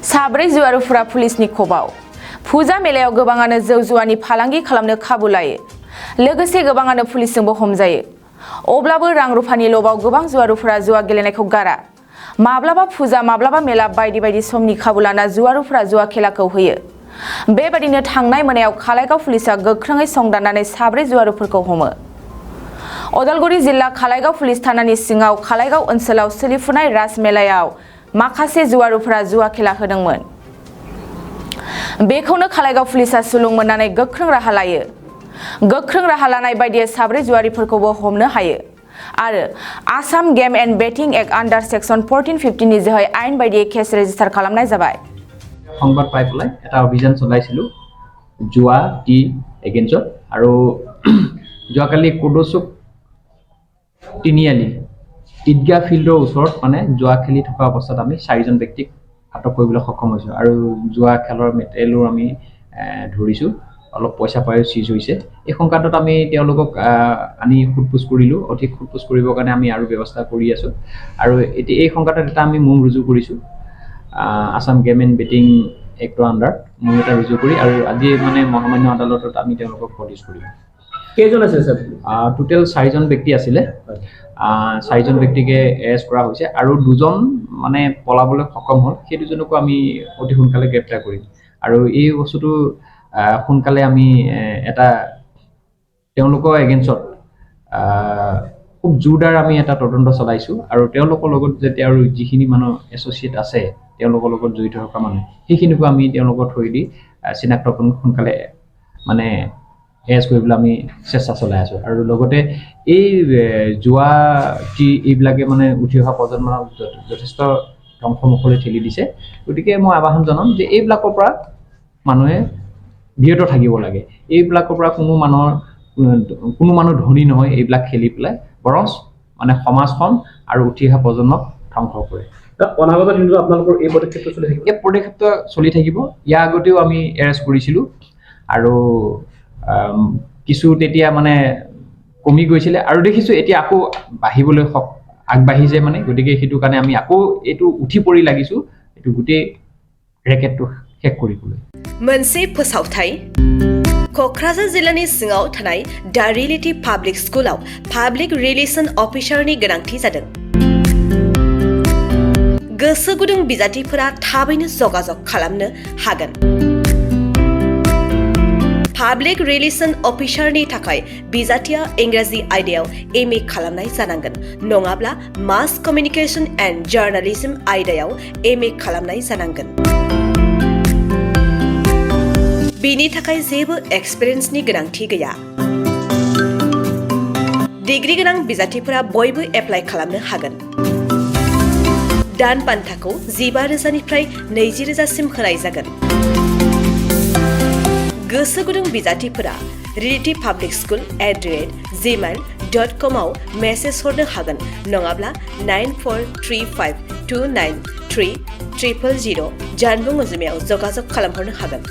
साब्रै जुवारुफोरा पुलिसनि खबाव फुजा मेलायाव गोबाङानो जौ जुवानि फालांगि खालामनो खाबु लायो लोगोसे गोबाङानो पुलिसजोंबो हमजायो अब्लाबो रां रुफानि लबाव गोबां जुवारुफोरा जुवा गेलेनायखौ गारा माब्लाबा फुजा माब्लाबा मेला बायदि बायदि समनि खाबु लाना जुवारुफोरा जुवा खेलाखौ होयो बेबादिनो थांनाय मोनायाव खालाइगाव पुलिसा गोख्रोङै संदाननानै साब्रै जुवारुफोरखौ हमो अदालगुरि जिल्ला खालाइगाव पुलिस थानानि सिङाव खालाइगाव ओनसोलाव सोलिफुनाय राज मेलायाव माखासे जुवारुफोरा जुवा खेला होदोंमोन बेखौनो खालाइगाव पुलिसा सुलुं मोननानै गोख्रों राहा लायो गोख्रों राहा लानाय बायदियै साब्रै जुवारिफोरखौबो हमनो हायो आरो Assam game and betting act under section 1450 नि जोहै आइन बायदियै केस रेजिस्टार खालामनाय जाबाय সংবাদ পাই পেলাই এটা অভিযান চলাইছিলো জুৱা টি এগেইনষ্ট আৰু জুৱাকালি কোডোচুক তিনিআলি ঈদগাহ ফিল্ডৰ ওচৰত মানে জুৱা খেলি থকা অৱস্থাত আমি চাৰিজন ব্যক্তিক আটক কৰিবলৈ সক্ষম হৈছো আৰু জুৱা খেলৰ মেটেৰিয়েলো আমি ধৰিছো অলপ পইচা পায়ো সিজ হৈছে এই সংকাতত আমি তেওঁলোকক আনি খুটপুছ কৰিলো অধিক খুটপুছ কৰিবৰ কাৰণে আমি আৰু ব্যৱস্থা কৰি আছো আৰু এই সংকাতত এটা আমি মুং ৰুজু কৰিছো Assam game and betting act under মুং এটা ৰুজু কৰি আৰু আজি মানে মহামান্য আদালতত আমি তেওঁলোকক প্ৰডিউচ কৰিলো কেইজন আছে স্যাৰ টোটাল 4জন ব্যক্তি আছিল 4জন ব্যক্তিকে এৰেষ্ট কৰা হৈছে আৰু দুজন মানে পলাবলৈ সক্ষম হ'ল সেই দুজনকো আমি অতি সোনকালে গ্ৰেপ্তাৰ কৰিম আৰু এই বস্তুটো সোনকালে আমি এটা তেওঁলোকৰ এগেইনষ্টত খুব জোৰদাৰ আমি এটা তদন্ত চলাইছো আৰু তেওঁলোকৰ লগত যে আৰু যিখিনি মানুহ এছ'চিয়েট আছে তেওঁলোকৰ লগত জড়িত থকা মানুহ সেইখিনিকো আমি তেওঁলোকৰ থৈ দি চিনাক্তকৰণ সোনকালে মানে এছ কৰিবলৈ আমি চেষ্টা চলাই আছো আৰু লগতে এই জুৱা কি এইবিলাকে মানে উঠি অহা প্ৰজন্মক যথেষ্ট ধ্বংসমুখলৈ ঠেলি দিছে গতিকে মই আহ্বান জনাম যে এইবিলাকৰ পৰা মানুহে বিৰত থাকিব লাগে এইবিলাকৰ পৰা কোনো মানুহ ধনী নহয় এইবিলাক খেলি পেলাই বৰঞ্চ মানে সমাজখন আৰু উঠি অহা প্ৰজন্মক ধ্বংস কৰে অনাগত দিনটো আপোনালোকৰ এই পদক্ষেপটো চলি থাকিব এই পদক্ষেপটো চলি থাকিব ইয়াৰ আগতেও আমি এৰেষ্ট কৰিছিলো আৰু কিছু তেতিয়া মানে কমি গৈছিলে আৰু দেখিছো এতিয়া আকৌ বাঢ়িবলৈ আগবাঢ়িছে মানে গতিকে সেইটো কাৰণে আমি আকৌ এটো উঠি পৰি লাগিছো এটো গুটে ৰেকেটটো শেষ কৰিবলৈ मोनसे फोसावथाय क'क्राझार जिल्लानि सिङाव थानाय दा रियेलिटी पाब्लिक स्कुलाव पाब्लिक रिलेशन अफिसारनि गोनांथि जादों गोसो गुदुं बिजाथिफोरा थाबैनो जगाजग खालामनो हागोन पाब्लिक रिलेशन अफिसारनि थाखाय बिजाथिया इंराजि आयदायाव एमए खालामनाय जानांगोन नङाब्ला मास कमिउनिकेशन एन्ड जार्नालिज्म आयदायाव एमए खालामनाय जानांगोन बिनि थाखाय जेबो एक्सपिरियेन्सनि गोनांथि गैया डिग्री गोनां बिजाथिफोरा बयबो एप्लाइ खालामनो हागोन दान बान्थाखौ 15,000निफ्राय 20,000सिम होनाय जागोन गोसो गुदुं बिजाथिफोरा रियेलिटी पाब्लिक स्कुल @gmail.com आव मेसेज हरनो हागोन नङाब्ला 9435293000 जानबुं अनजिमायाव जगाजग खालामहरनो हागोन